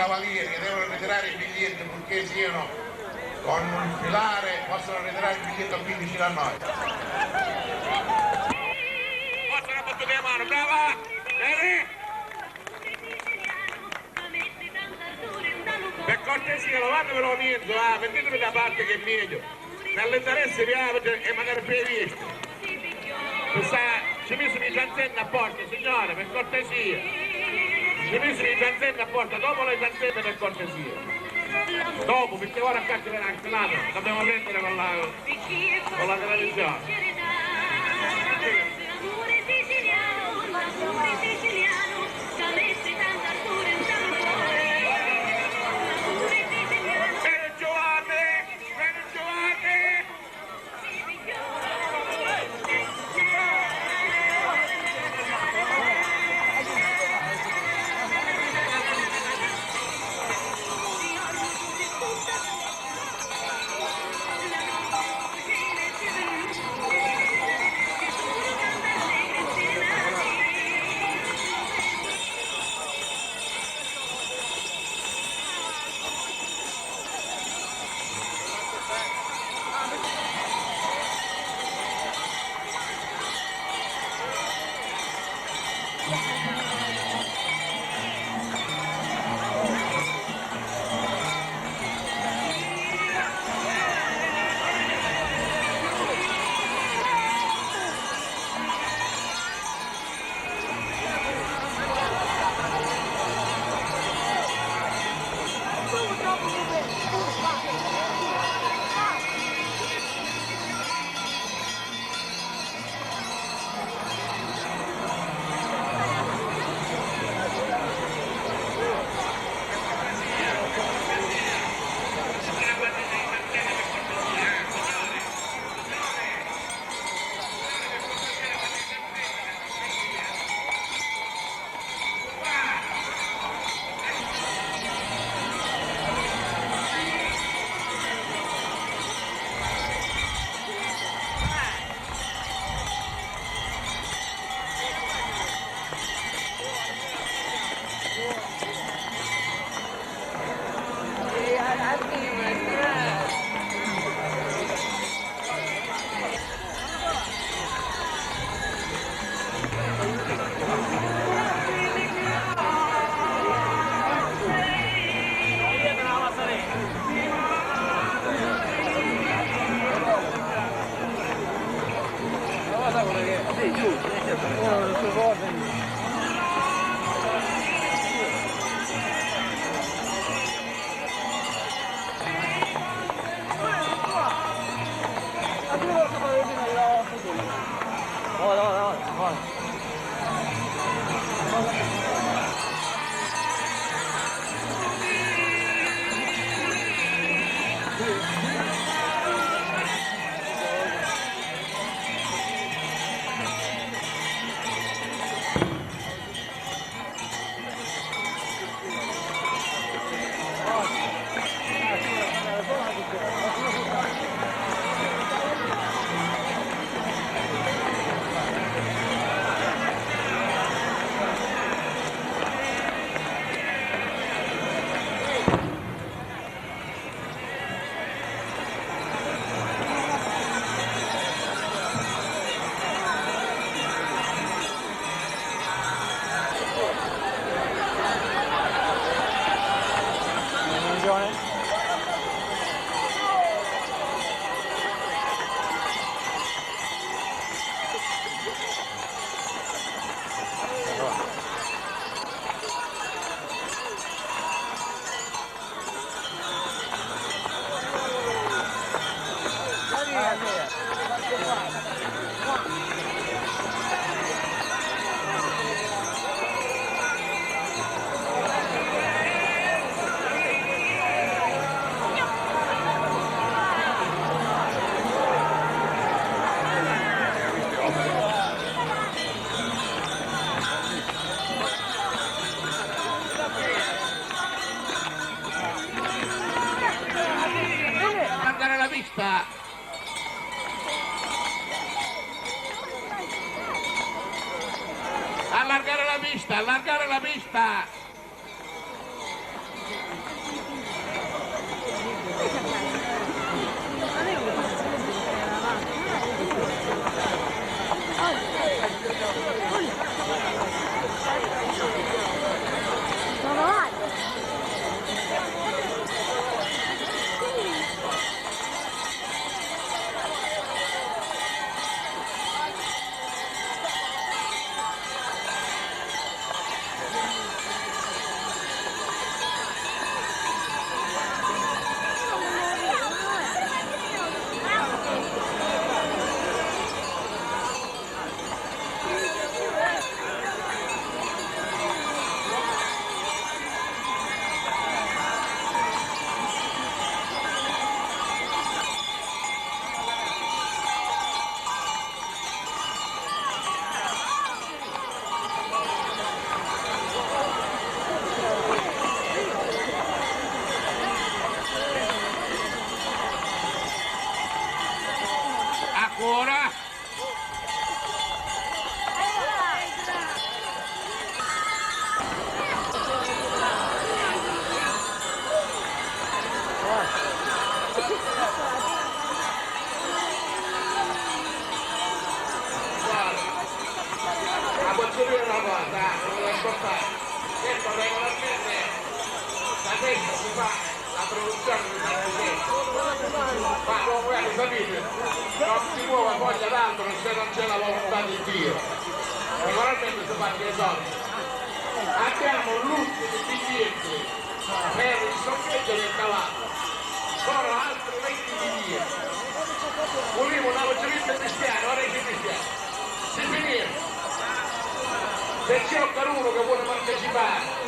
cavalieri che devono ritirare i biglietti purché siano con un filare, possono ritirare il biglietto qui vicino a noi. Possono battere la mano, brava! Bene! Per cortesia, levatevelo niente, vendetemi da parte che è meglio. Nell'interesse vi avete e magari per i visti. Ci misero i zanzenne a porta, signore, per cortesia. Ci misero i zanzenne a porta, dopo le zanzenne per cortesia. Dopo, perché ora qua ci viene anche l'anno, dobbiamo prendere con la televisione. vista. Allargare la vista, allargare la vista. cosa, dovete ascoltare. Questo regolarmente da questo si fa la produzione di San ma come voi sapete, non si muove voglia d'altro se non c'è la volontà di Dio. Regolarmente si fa dei soldi. Abbiamo l'ultimo biglietti per il sorteggio del cavallo. Sono altri 20 biglietti. Volevo una vocalista cristiana, ora è cristiano. Si finisce. Se c'è qualcuno che vuole partecipare